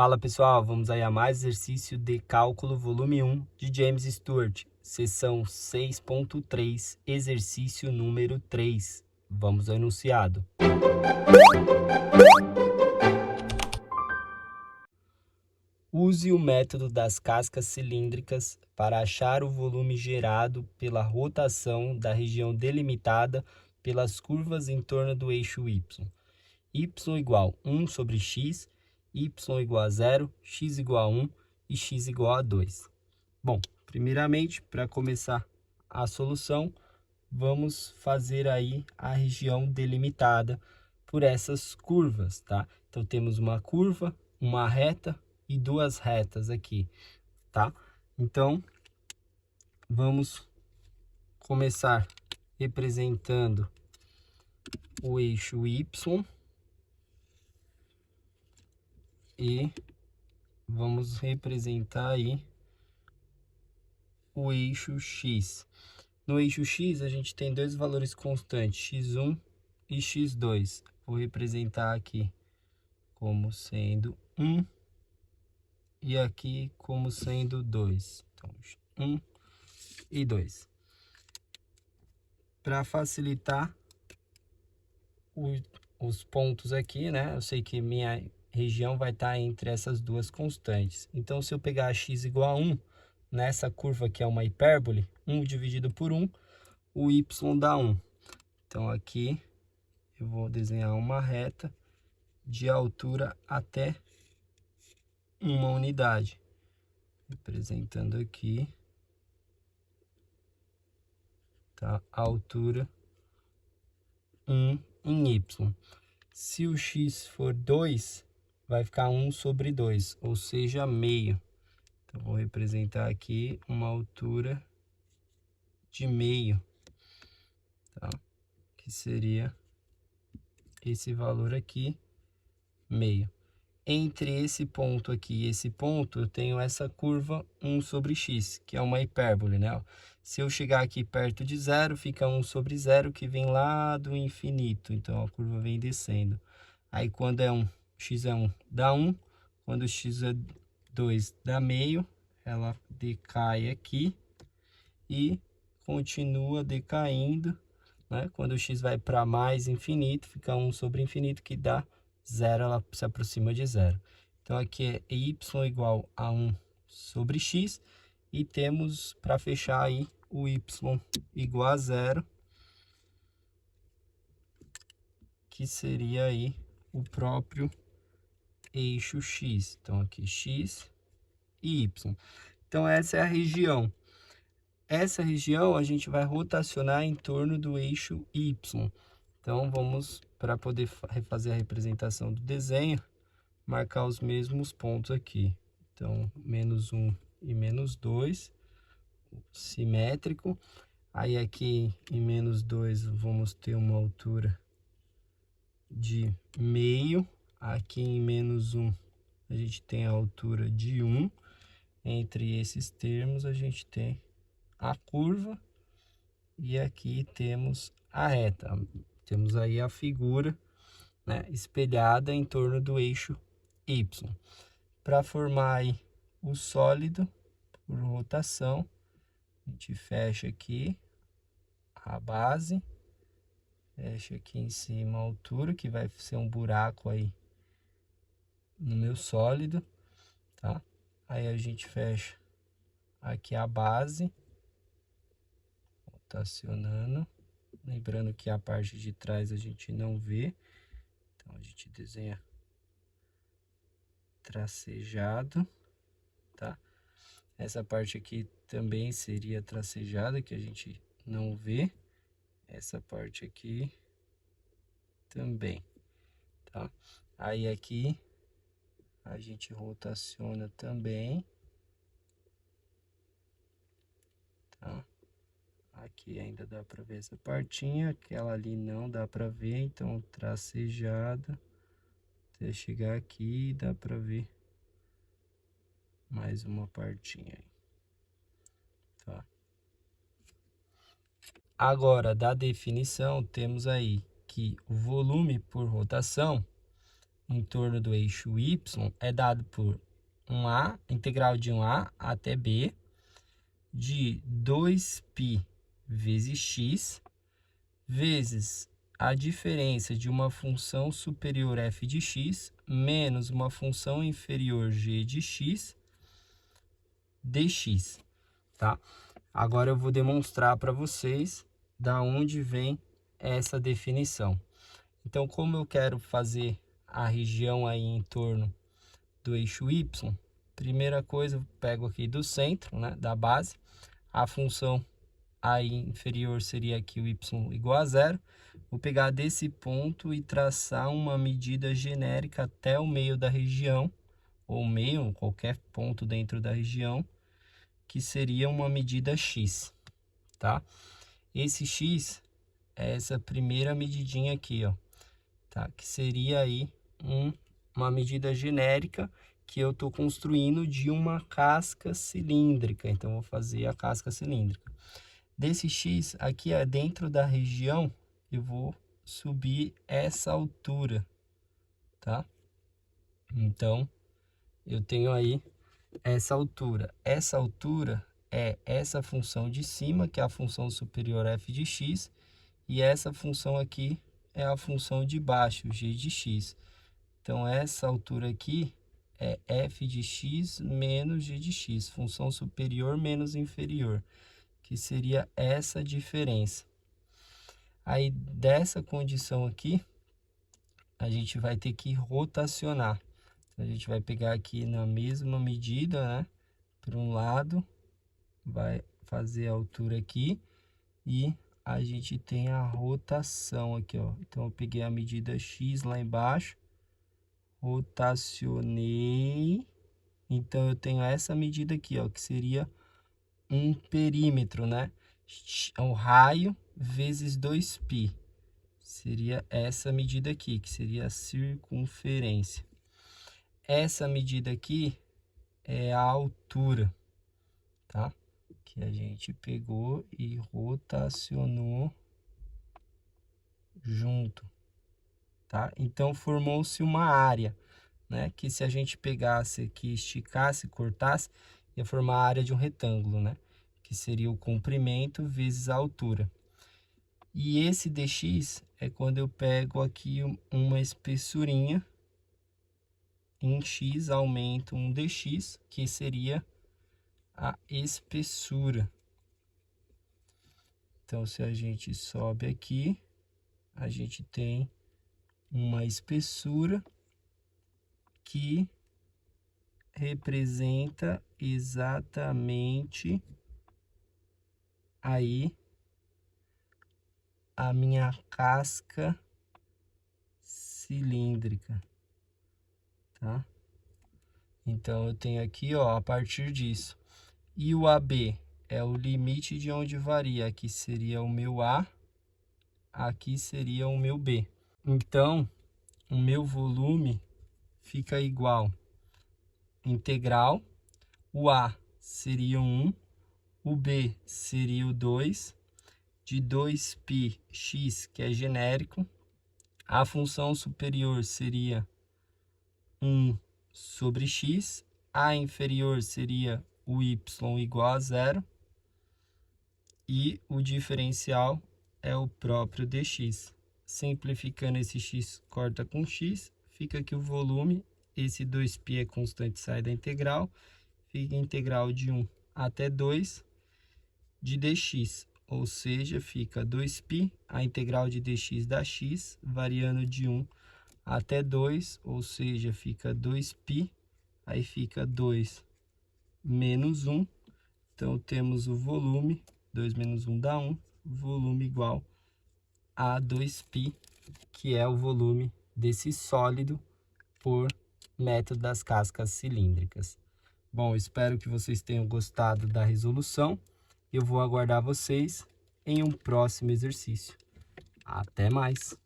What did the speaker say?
Fala pessoal, vamos aí a mais exercício de cálculo volume 1 de James Stewart, seção 6.3, exercício número 3. Vamos ao enunciado. Use o método das cascas cilíndricas para achar o volume gerado pela rotação da região delimitada pelas curvas em torno do eixo y. Y igual 1 sobre x, y igual a 0, x igual a 1 e x igual a 2. Bom, primeiramente, para começar a solução, vamos fazer aí a região delimitada por essas curvas, tá? Então, temos uma curva, uma reta e duas retas aqui, tá? Então, vamos começar representando o eixo y e vamos representar aí o eixo x. No eixo x, a gente tem dois valores constantes, x1 e x2. Vou representar aqui como sendo 1 e aqui como sendo 2. Então, 1 e 2. Para facilitar os pontos aqui, né? Eu sei que minha região vai estar entre essas duas constantes. Então, se eu pegar x igual a 1, nessa curva que é uma hipérbole, 1 dividido por 1, o y dá 1. Então, aqui eu vou desenhar uma reta de altura até uma unidade. Representando aqui, tá? A altura 1 em y. Se o x for 2, vai ficar 1 sobre 2, ou seja, meio. Então, vou representar aqui uma altura de meio, tá? Que seria esse valor aqui, meio. Entre esse ponto aqui e esse ponto, eu tenho essa curva 1 sobre x, que é uma hipérbole, né? Se eu chegar aqui perto de zero, fica 1 sobre 0, que vem lá do infinito. Então, a curva vem descendo. Aí, quando é 1, x é 1, dá 1. Quando x é 2, dá meio. Ela decai aqui e continua decaindo, né? Quando o x vai para mais infinito, fica 1 sobre infinito, que dá 0, ela se aproxima de 0. Então, aqui é y igual a 1 sobre x. E temos, para fechar aí, o y igual a 0, que seria aí o próprio eixo x. Então, aqui x e y. Então, essa é a região. Essa região a gente vai rotacionar em torno do eixo y. Então, vamos, para poder fazer a representação do desenho, marcar os mesmos pontos aqui. Então, menos 1 e menos 2, simétrico. Aí, aqui em menos 2, vamos ter uma altura de meio. Aqui em menos 1, a gente tem a altura de 1. Entre esses termos, a gente tem a curva e aqui temos a reta. Temos aí a figura, né, espelhada em torno do eixo y. Para formar aí o sólido por rotação, a gente fecha aqui a base, fecha aqui em cima a altura, que vai ser um buraco aí no meu sólido, tá? Aí a gente fecha aqui a base, rotacionando. Lembrando que a parte de trás a gente não vê. Então, a gente desenha tracejado, tá? Essa parte aqui também seria tracejada, que a gente não vê. Essa parte aqui também, tá? Aí, aqui, a gente rotaciona também, tá? Aqui ainda dá para ver essa partinha, aquela ali não dá para ver, então tracejada até chegar aqui, dá para ver mais uma partinha aí, tá? Agora, da definição, temos aí que o volume por rotação em torno do eixo Y é dado por integral de 1a até b, de 2π vezes x, vezes a diferença de uma função superior f de x, menos uma função inferior g de x, dx, tá? Agora eu vou demonstrar para vocês da onde vem essa definição. Então, como eu quero fazer a região aí em torno do eixo y, primeira coisa, eu pego aqui do centro, né, da base, a função aí inferior seria aqui o y igual a 0. Vou pegar desse ponto e traçar uma medida genérica até o meio da região, ou meio, qualquer ponto dentro da região, que seria uma medida x, tá? Esse x é essa primeira medidinha aqui, ó, tá? Que seria aí uma medida genérica que eu estou construindo de uma casca cilíndrica. Então, vou fazer a casca cilíndrica. Desse x, aqui dentro da região, eu vou subir essa altura, tá? Então, eu tenho aí essa altura. Essa altura é essa função de cima, que é a função superior f de x, e essa função aqui é a função de baixo, g de x. Então, essa altura aqui é f de x menos g de x, função superior menos inferior, que seria essa diferença. Aí, dessa condição aqui, a gente vai ter que rotacionar. Então, a gente vai pegar aqui na mesma medida, né? Para um lado, vai fazer a altura aqui e a gente tem a rotação aqui, ó. Então, eu peguei a medida x lá embaixo, rotacionei. Então, eu tenho essa medida aqui, ó, que seria um perímetro, né? O raio vezes 2π. Seria essa medida aqui, que seria a circunferência. Essa medida aqui é a altura, tá? Que a gente pegou e rotacionou junto, tá? Então, formou-se uma área, né? Que se a gente pegasse aqui, esticasse, cortasse, ia formar a área de um retângulo, né? Que seria o comprimento vezes a altura. E esse dx é quando eu pego aqui uma espessurinha, em x aumento um dx, que seria a espessura. Então, se a gente sobe aqui, a gente tem uma espessura que representa exatamente aí a minha casca cilíndrica, tá? Então, eu tenho aqui, ó, a partir disso. E o AB é o limite de onde varia. Aqui seria o meu A, aqui seria o meu B. Então, o meu volume fica igual integral. O A seria o 1, o B seria o 2, de 2πx, que é genérico. A função superior seria 1 sobre x, a inferior seria o y igual a 0, e o diferencial é o próprio dx. Simplificando, esse x corta com x, fica aqui o volume, esse 2π é constante, sai da integral, fica integral de 1 até 2 de dx, ou seja, fica 2π, a integral de dx dá x, variando de 1 até 2, ou seja, fica 2π, aí fica 2 menos 1, então temos o volume, 2 menos 1 dá 1, volume igual a 2π, que é o volume desse sólido por método das cascas cilíndricas. Bom, espero que vocês tenham gostado da resolução. Eu vou aguardar vocês em um próximo exercício. Até mais!